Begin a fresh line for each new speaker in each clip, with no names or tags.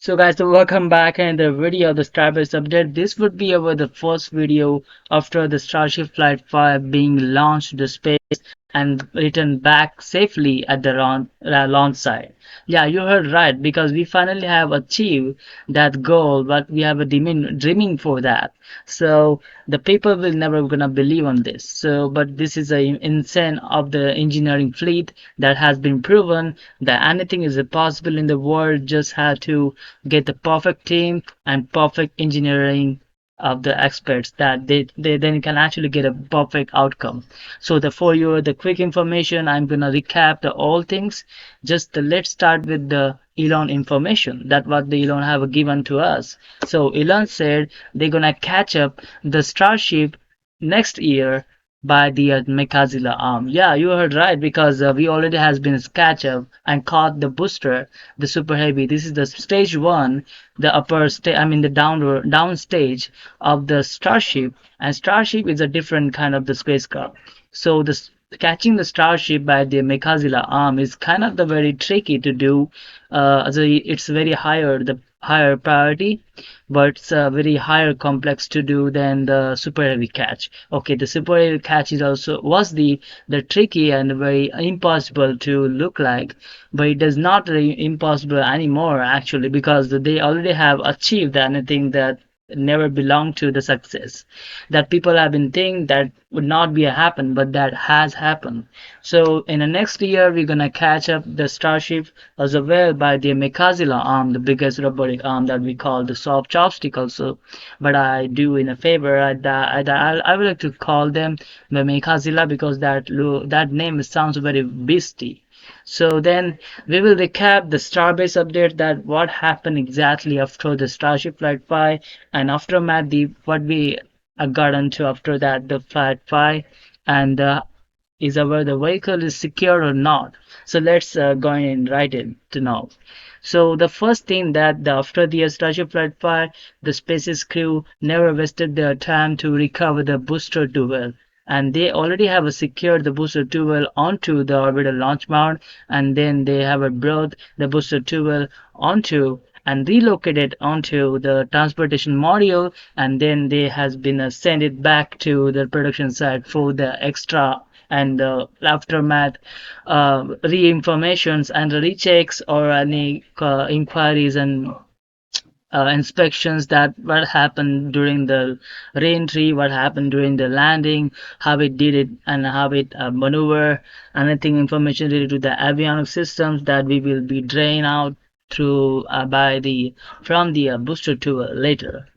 So guys, so welcome back in the video of the Starbase update. This would be our the first video after the Starship Flight 5 being launched to space and returned back safely at the launch site. Yeah, you heard right because we finally have achieved that goal, but we have a dreaming for that. So the people will never gonna believe on this. So, but this is a insane of the engineering fleet that has been proven that anything is possible in the world. Just had to get the perfect team and perfect engineering of the experts that they then can actually get a perfect outcome. So the for you the quick information, I'm gonna recap the all things. Just let's start with the Elon information that what the Elon have given to us. So Elon said they're gonna catch up the Starship next year by the mechazilla arm. Yeah, you heard right because we already has been catch up and caught the booster, the super heavy. This is the stage one, the upper stage. I mean the down stage of the Starship, and Starship is a different kind of the spacecraft. So the catching the Starship by the mechazilla arm is kind of the very tricky to do. So it's very higher priority, but it's very higher complex to do than the super heavy catch. Okay, the super heavy catch is also was the tricky and very impossible to look like, but it is not really impossible anymore actually because they already have achieved anything that never belonged to the success that people have been thinking that would not be a happen, but that has happened. So in the next year we're gonna catch up the Starship as well by the mechazilla arm, the biggest robotic arm that we call the soft chopstick also. But I do in a favor I would like to call them the mechazilla because that name sounds very beastie. So then we will recap the Starbase update that what happened exactly after the Starship Flight 5 and aftermath the what we got into after that the Flight 5 and is our the vehicle is secure or not. So let's go in right in to know. So the first thing that after the Starship Flight 5, the Space's crew never wasted their time to recover the booster duel, and they already have secured the booster duel onto the orbital launch mount, and then they have brought the booster duel onto and relocated onto the transportation module, and then they has been sent it back to the production site for the extra and aftermath re-informations and rechecks or any inquiries and inspections that what happened during the re-entry, what happened during the landing, how it did it, and how it maneuver, anything information related to the avionics systems that we will be drained out through by the from the booster tool later,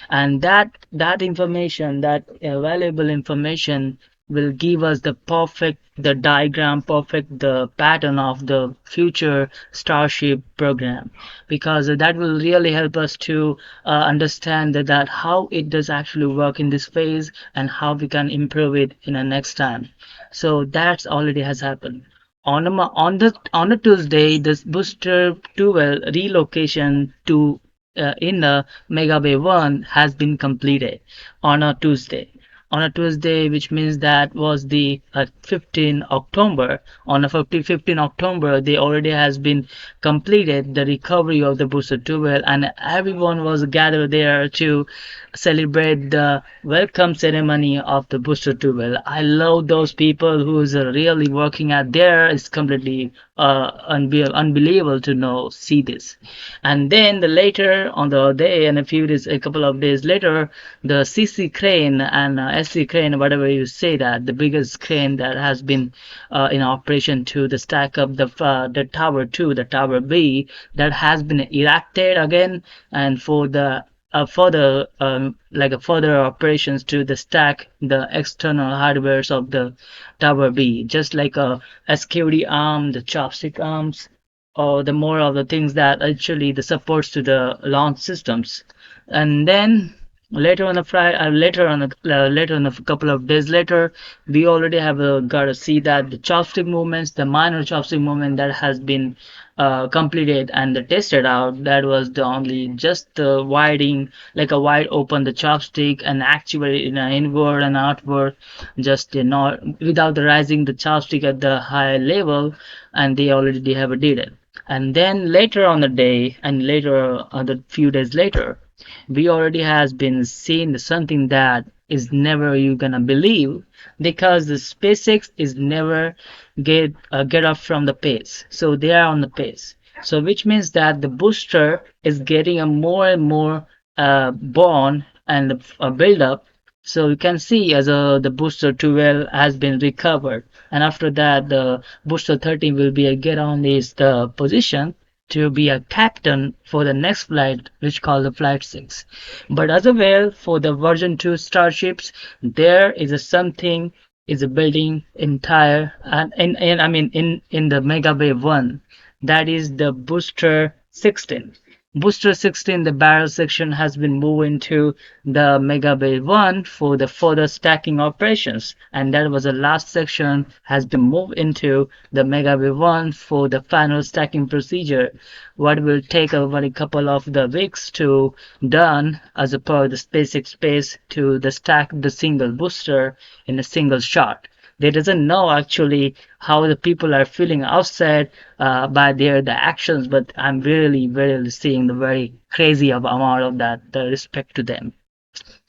and that information, that valuable information will give us the perfect the diagram, perfect the pattern of the future Starship program, because that will really help us to understand that how it does actually work in this phase and how we can improve it in the next time. So that's already has happened. On the Tuesday, this booster 12 relocation to in the Mega Bay 1 has been completed on a Tuesday. On a Tuesday, which means that was the 15 October. On a 15 October, they already has been completed the recovery of the booster 12, and everyone was gathered there to celebrate the welcome ceremony of the booster 12. I love those people who's really working out there. It's completely unbelievable to know see this. And then the later on the day and a couple of days later, the CC crane and SC crane, whatever you say, that the biggest crane that has been in operation to the stack up the tower 2, the tower B, that has been erected again, and for the further like a further operations to the stack the external hardwares of the tower B, just like a SQD arm, the chopstick arms, or the more of the things that actually the supports to the launch systems. And then later on the Friday, later on a couple of days later, we already have got to see that the chopstick movements, the minor chopstick movement that has been completed and tested out. That was the only just the widening, like a wide open the chopstick and actually in an inward and outward, just not without the rising the chopstick at the high level, and they already have did it. And then later on the day, and later the few days later, we already has been seeing something that is never you gonna believe, because the SpaceX is never get off from the pace. So they are on the pace. So which means that the booster is getting a more and more born and a build up. So you can see as the booster 12 has been recovered, and after that the booster 13 will be a get on this the position to be a captain for the next flight, which called the flight 6. But as well, for the version 2 starships, there is a something is a building entire, and in I mean in the mega wave 1, that is the booster 16. Booster 16, the barrel section has been moved into the Mega Bay 1 for the further stacking operations, and that was the last section has been moved into the Mega Bay 1 for the final stacking procedure, what will take over a couple of the weeks to done as per the SpaceX space to the stack the single booster in a single shot. They doesn't know actually how the people are feeling outside by their the actions, but I'm really seeing the very crazy amount of that the respect to them.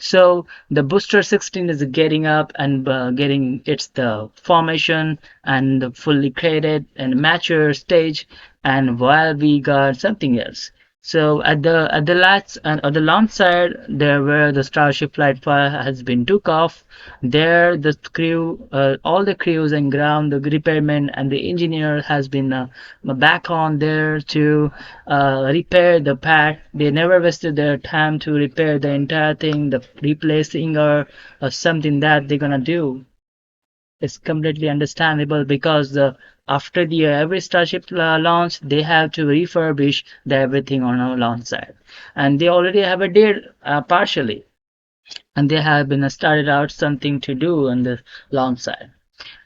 So the booster 16 is getting up and getting its the formation and the fully created and mature stage, and while we got something else. So at the last and at the launch side, there where the Starship Flight 5 has been took off. There the crew, all the crews and ground, the repairmen and the engineer has been back on there to repair the pad. They never wasted their time to repair the entire thing, the replacing or something that they're gonna do. It's completely understandable because after the every Starship launch, they have to refurbish the everything on our launch side, and they already have a date partially, and they have been started out something to do on the launch side.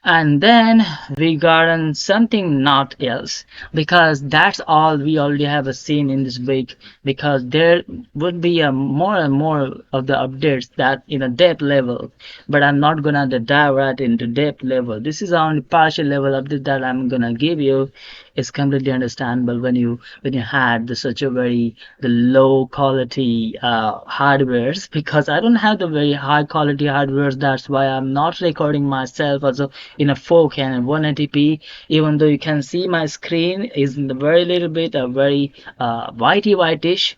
And then we got on something not else, because that's all we already have a seen in this week, because there would be a more and more of the updates that in a depth level, but I'm not gonna dive right into depth level. This is only partial level update that I'm gonna give you. It's completely understandable when you had such a very the low quality hardwares, because I don't have the very high quality hardwares. That's why I'm not recording myself also in a 4K and 180p. Even though you can see my screen is in the very little bit a very whitish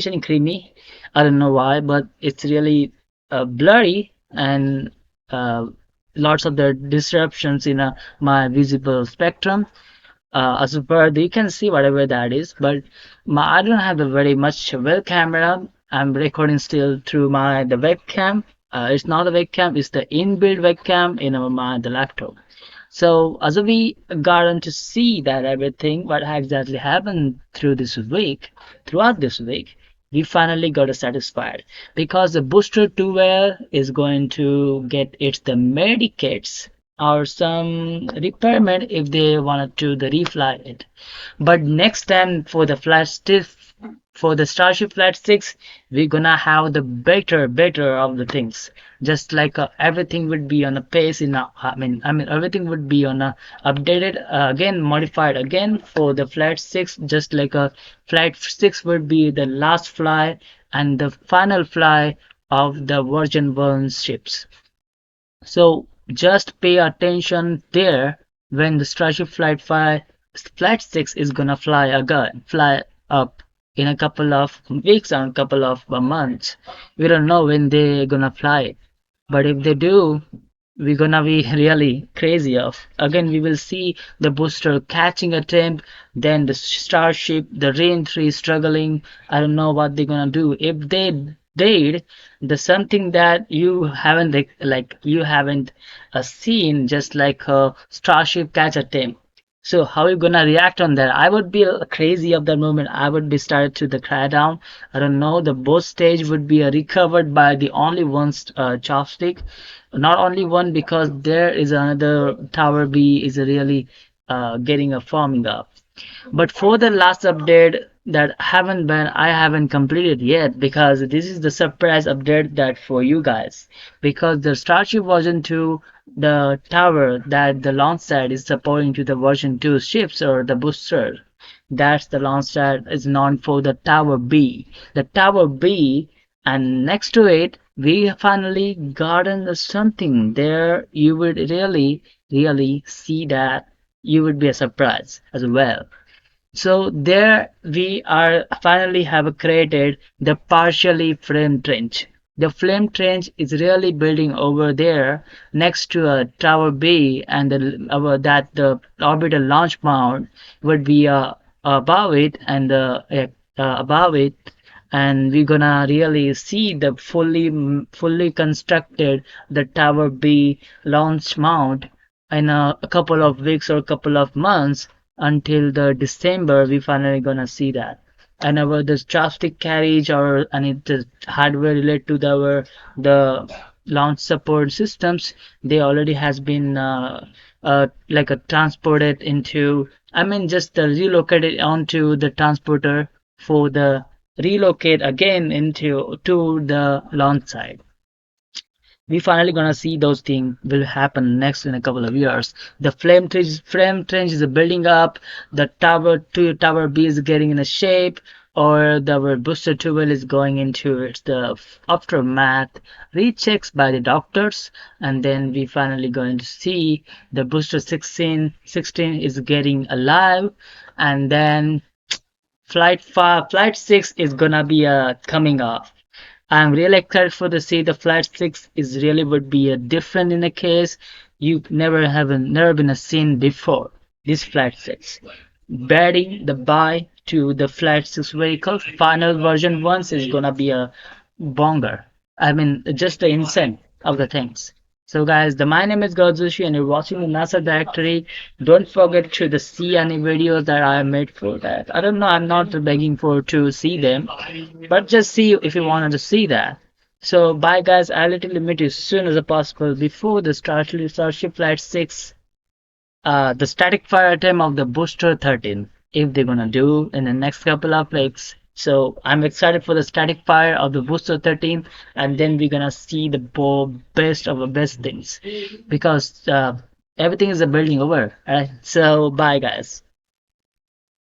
and creamy. I don't know why, but it's really blurry, and uh, lots of the disruptions in my visible spectrum. As per you can see whatever that is, but I don't have a very much well camera. I'm recording still through my the webcam. It's not a webcam, it's the inbuilt webcam in my the laptop. So as we got on to see that everything what exactly happened throughout this week, we finally got satisfied, because the booster 2 is going to get its the medicates or some repairment if they wanted to the refly it. But next time for the flight stiff for the Starship Flight 6, we're gonna have the better of the things. Just like everything would be on a pace in a, I mean everything would be on a updated again modified again for the Flight 6. Just like a Flight 6 would be the last fly and the final fly of the version 1 ships. So just pay attention there when the Starship Flight 5, Flight 6 is gonna fly up in a couple of weeks or a couple of months. We don't know when they're gonna fly it, but if they do, we're gonna be really crazy of. Again, we will see the booster catching a temp, then the Starship, the Rain 3 struggling. I don't know what they're gonna do. If they did the something that you haven't you haven't seen, just like a Starship catch a temp. So how you gonna react on that? I would be crazy of that moment. I would be started to the cry down. I don't know. The both stage would be recovered by the only one chopstick, not only one, because there is another tower B is really getting a forming up. But for the last update that I haven't completed yet, because this is the surprise update that for you guys, because the Starship version 2, the tower that the launch site is supporting to the version 2 ships or the booster. That's the launch that is known for the Tower B. The Tower B, and next to it, we finally gotten something there. You would really see that. You would be surprised as well. So there we are finally have created the partially flame trench. The flame trench is really building over there next to a tower B, and that the orbital launch mount would be above it, and above it, and we're gonna really see the fully constructed the tower B launch mount in a couple of weeks or a couple of months. Until the December, we finally gonna see that. And our the chopstick carriage or any the hardware related to the launch support systems, they already has been like a transported into. I mean, just relocated onto the transporter for the relocate again into to the launch site. We finally gonna see those things will happen next in a couple of years. The flame trench is building up. The tower B is getting in a shape, or the booster tube is going into its the aftermath rechecks by the doctors, and then we finally going to see the booster 16 is getting alive, and then flight 6 is gonna be coming off. I'm really excited for the see the flight 6 is really would be a different in a case you never been a seen before. This flight 6. Batting the buy to the flight 6 vehicle. Final version once is gonna be a bonger. I mean just the insane of the things. So guys, my name is Godzushi and you're watching the NASA Directory. Don't forget to see any videos that I made for that. I don't know, I'm not begging for to see them, but just see if you wanted to see that. So bye guys, I'll little meet you as soon as possible before the Starship Flight 6, the static fire attempt of the Booster 13, if they're gonna do in the next couple of weeks. So I'm excited for the static fire of the Booster 13, and then we're gonna see the best of the best things because everything is a building over. Alright, so bye guys.